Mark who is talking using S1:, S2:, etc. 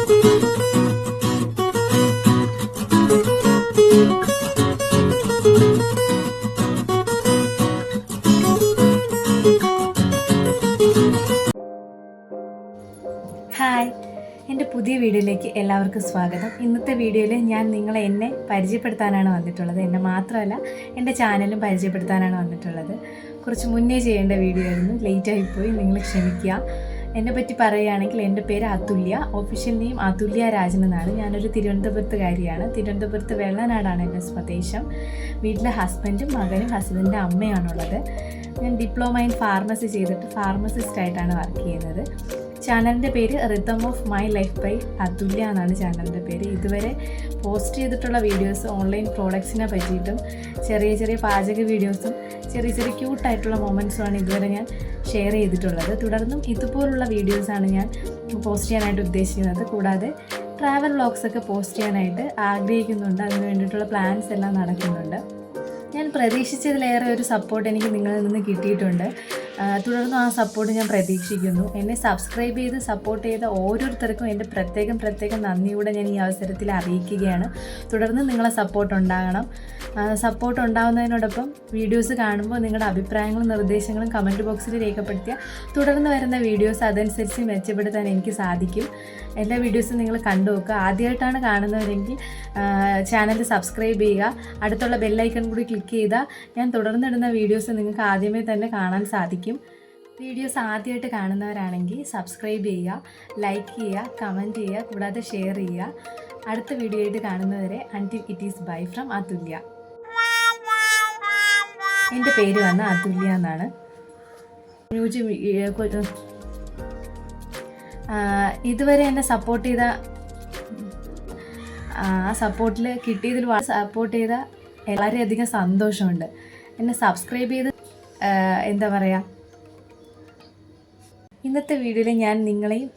S1: Hi, എൻ്റെ പുതിയ വീഡിയോയിലേക്ക് എല്ലാവർക്കും സ്വാഗതം. ഇന്നത്തെ വീഡിയോയിൽ ഞാൻ എന്നെ പരിചയപ്പെടുത്താനാണ് വന്നിട്ടുള്ളത്. എന്നെ മാത്രമല്ല, എൻ്റെ ചാനലും പരിചയപ്പെടുത്താനാണ് വന്നിട്ടുള്ളത്. കുറച്ച് മുന്നേ ചെയ്യേണ്ട വീഡിയോ ആയിരുന്നു, ലേറ്റായിപ്പോയി, നിങ്ങൾ ക്ഷമിക്കുക. എന്നെ പറ്റി പറയുകയാണെങ്കിൽ എൻ്റെ പേര് അതുല്യ, ഒഫീഷ്യൽ നെയിം അതുല്യ രാജൻ എന്നാണ്. ഞാനൊരു തിരുവനന്തപുരത്തുകാരിയാണ്. തിരുവനന്തപുരത്ത് വെള്ളനാടാണ് എൻ്റെ സ്വദേശം. വീട്ടിലെ ഹസ്ബൻഡും മകനും ഹസ്ബൻഡിൻ്റെ അമ്മയാണുള്ളത്. ഞാൻ ഡിപ്ലോമ ഇൻ ഫാർമസി ചെയ്തിട്ട് ഫാർമസിസ്റ്റായിട്ടാണ് വർക്ക് ചെയ്യുന്നത്. ചാനലിൻ്റെ പേര് rhythm of my life by Athulya എന്നാണ് ചാനലിൻ്റെ പേര്. ഇതുവരെ പോസ്റ്റ് ചെയ്തിട്ടുള്ള വീഡിയോസ് ഓൺലൈൻ പ്രോഡക്ട്സിനെ പറ്റിയിട്ടും ചെറിയ ചെറിയ പാചക വീഡിയോസും ചെറിയ ചെറിയ ക്യൂട്ടായിട്ടുള്ള മൊമെൻറ്റ്സുമാണ് ഇതുവരെ ഞാൻ ഷെയർ ചെയ്തിട്ടുള്ളത്. തുടർന്നും ഇതുപോലുള്ള വീഡിയോസാണ് ഞാൻ പോസ്റ്റ് ചെയ്യാനായിട്ട് ഉദ്ദേശിക്കുന്നത്. കൂടാതെ ട്രാവൽ വ്ളോഗ്സൊക്കെ പോസ്റ്റ് ചെയ്യാനായിട്ട് ആഗ്രഹിക്കുന്നുണ്ട്. അതിന് വേണ്ടിയിട്ടുള്ള പ്ലാൻസ് എല്ലാം നടക്കുന്നുണ്ട്. ഞാൻ പ്രതീക്ഷിച്ചതിലേറെ ഒരു സപ്പോർട്ട് എനിക്ക് നിങ്ങളിൽ നിന്ന് കിട്ടിയിട്ടുണ്ട്. തുടർന്നും ആ സപ്പോർട്ട് ഞാൻ പ്രതീക്ഷിക്കുന്നു. എന്നെ സബ്സ്ക്രൈബ് ചെയ്ത് സപ്പോർട്ട് ചെയ്ത ഓരോരുത്തർക്കും എൻ്റെ പ്രത്യേകം നന്ദിയോടെ ഞാൻ ഈ അവസരത്തിൽ അറിയിക്കുകയാണ്. തുടർന്ന് നിങ്ങളെ സപ്പോർട്ട് ഉണ്ടാകണം. സപ്പോർട്ട് ഉണ്ടാകുന്നതിനോടൊപ്പം വീഡിയോസ് കാണുമ്പോൾ നിങ്ങളുടെ അഭിപ്രായങ്ങളും നിർദ്ദേശങ്ങളും കമൻറ്റ് ബോക്സിൽ രേഖപ്പെടുത്തിയാൽ തുടർന്ന് വരുന്ന വീഡിയോസ് അതനുസരിച്ച് മെച്ചപ്പെടുത്താൻ എനിക്ക് സാധിക്കും. എല്ലാ വീഡിയോസും നിങ്ങൾ കണ്ടു നോക്കുക. ആദ്യമായിട്ടാണ് കാണുന്നവരെങ്കിൽ ചാനൽ സബ്സ്ക്രൈബ് ചെയ്യുക. അടുത്തുള്ള ബെല്ലൈക്കൺ കൂടി ക്ലിക്ക് ചെയ്താൽ ഞാൻ തുടർന്നിടുന്ന വീഡിയോസ് നിങ്ങൾക്ക് ആദ്യമേ തന്നെ കാണാൻ സാധിക്കും. വീഡിയോസ് ആദ്യമായിട്ട് കാണുന്നവരാണെങ്കിൽ സബ്സ്ക്രൈബ് ചെയ്യുക, ലൈക്ക് ചെയ്യുക, കമൻറ്റ് ചെയ്യുക, കൂടാതെ ഷെയർ ചെയ്യുക. അടുത്ത വീഡിയോ ആയിട്ട് കാണുന്നവരെ until it is bye from Athulya. എൻ്റെ പേര് വന്ന് അതുല്യ എന്നാണ്. ഇതുവരെ എന്നെ സപ്പോർട്ട് ചെയ്ത ആ സപ്പോർട്ടിൽ കിട്ടിയതിൽ സപ്പോർട്ട് ചെയ്ത വളരെയധികം സന്തോഷമുണ്ട്. എന്നെ സബ്സ്ക്രൈബ് ചെയ്ത് എന്താ പറയുക, ഇന്നത്തെ വീഡിയോയിൽ ഞാൻ നിങ്ങളെയും